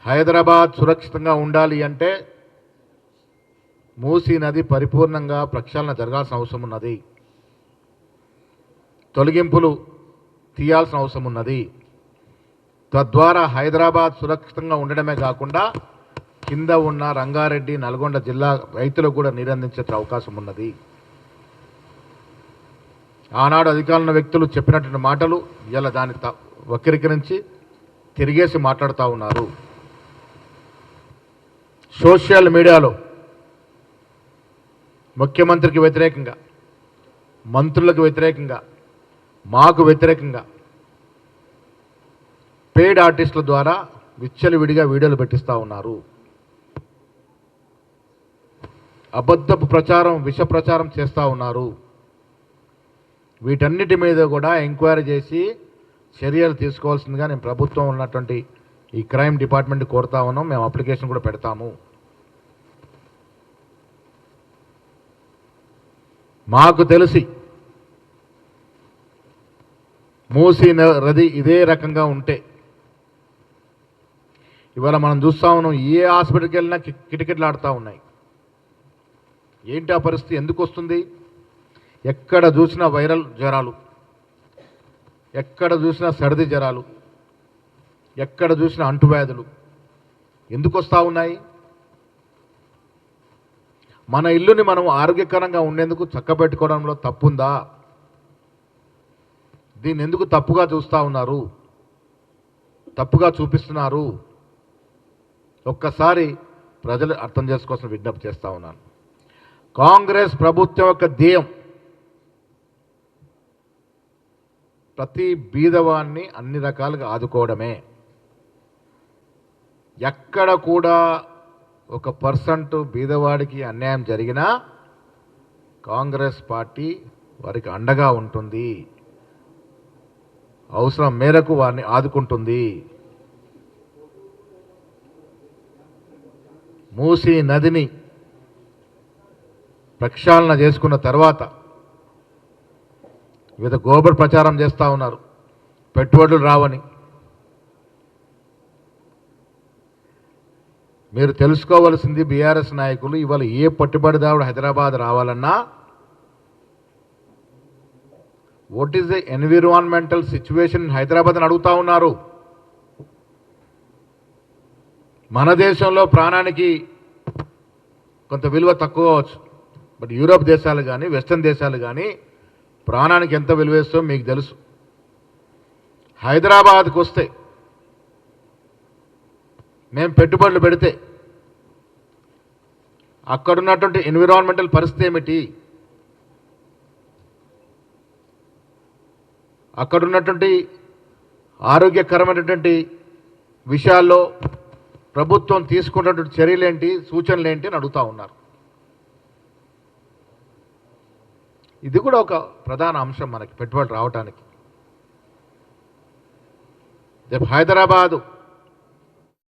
హైదరాబాద్ సురక్షితంగా ఉండాలి అంటే మూసీ నది పరిపూర్ణంగా ప్రక్షాళన జరగాల్సిన అవసరం ఉన్నది. తొలగింపులు తీయాల్సిన అవసరం ఉన్నది. తద్వారా హైదరాబాద్ సురక్షితంగా ఉండడమే కాకుండా కింద ఉన్న రంగారెడ్డి, నల్గొండ జిల్లా రైతులకు కూడా నీరందించే అవకాశం ఉన్నది. ఆనాడు అధికారుల వ్యక్తులు చెప్పినటువంటి మాటలు ఇలా దాన్ని వక్రీకరించి తిరిగేసి మాట్లాడుతూ ఉన్నారు. సోషల్ మీడియాలో ముఖ్యమంత్రికి వ్యతిరేకంగా, మంత్రులకు వ్యతిరేకంగా, మాకు వ్యతిరేకంగా పెయిడ్ ఆర్టిస్టుల ద్వారా విచ్చలవిడిగా వీడియోలు పెట్టిస్తూ ఉన్నారు. అబద్ధపు ప్రచారం, విష ప్రచారం చేస్తూ ఉన్నారు. వీటన్నిటి మీద కూడా ఎంక్వైరీ చేసి చర్యలు తీసుకోవాల్సిందిగా నేను ప్రభుత్వం ఉన్నటువంటి ఈ క్రైమ్ డిపార్ట్మెంట్ కోరుతా ఉన్నాం. మేము అప్లికేషన్ కూడా పెడతాము. మాకు తెలిసి మూసీ నది ఇదే రకంగా ఉంటే ఇవాళ మనం చూస్తూ ఉన్నాం, ఏ హాస్పిటల్కి వెళ్ళినా కిటకిటలు ఆడుతూ ఉన్నాయి. ఏంటి ఆ పరిస్థితి? ఎందుకు వస్తుంది? ఎక్కడ చూసినా వైరల్ జ్వరాలు, ఎక్కడ చూసినా సర్ది జ్వరాలు, ఎక్కడ చూసినా అంటువ్యాధులు ఎందుకు వస్తూ ఉన్నాయి? మన ఇల్లుని మనం ఆరోగ్యకరంగా ఉండేందుకు చక్కబెట్టుకోవడంలో తప్పుందా? దీన్ని ఎందుకు తప్పుగా చూస్తూ ఉన్నారు, తప్పుగా చూపిస్తున్నారు? ఒక్కసారి ప్రజలు అర్థం చేసుకోవాల్సిన విజ్ఞప్తి చేస్తూ ఉన్నాను. కాంగ్రెస్ ప్రభుత్వం యొక్క ధ్యేయం ప్రతి బీదవాన్ని అన్ని రకాలుగా ఆదుకోవడమే. ఎక్కడ కూడా 1% బీదవాడికి అన్యాయం జరిగినా కాంగ్రెస్ పార్టీ వారికి అండగా ఉంటుంది, అవసరం మేరకు వారిని ఆదుకుంటుంది. మూసీ నదిని ప్రక్షాళన చేసుకున్న తర్వాత వివిధ గోబర్ ప్రచారం చేస్తూ ఉన్నారు, పెట్టుబడులు రావని. మీరు తెలుసుకోవాల్సింది, బీఆర్ఎస్ నాయకులు ఇవాళ ఏ పట్టుబడిదారుడు హైదరాబాద్ రావాలన్నా what is the environmental situation in Hyderabad అని అడుగుతూ ఉన్నారు. మన దేశంలో ప్రాణానికి కొంత విలువ తక్కువ అవచ్చు, బట్ యూరోప్ దేశాలు కానీ వెస్టర్న్ దేశాలు కానీ ప్రాణానికి ఎంత విలువేస్తో మీకు తెలుసు. హైదరాబాద్కు వస్తే మేము పెట్టుబడులు పెడితే అక్కడున్నటువంటి ఎన్విరాన్మెంటల్ పరిస్థితి ఏమిటి, అక్కడున్నటువంటి ఆరోగ్యకరమైనటువంటి విషయాల్లో ప్రభుత్వం తీసుకున్నటువంటి చర్యలేంటి, సూచనలేంటి అని అడుగుతూ ఉన్నారు. ఇది కూడా ఒక ప్రధాన అంశం మనకి పెట్టుబడి రావడానికి. రేపు హైదరాబాదు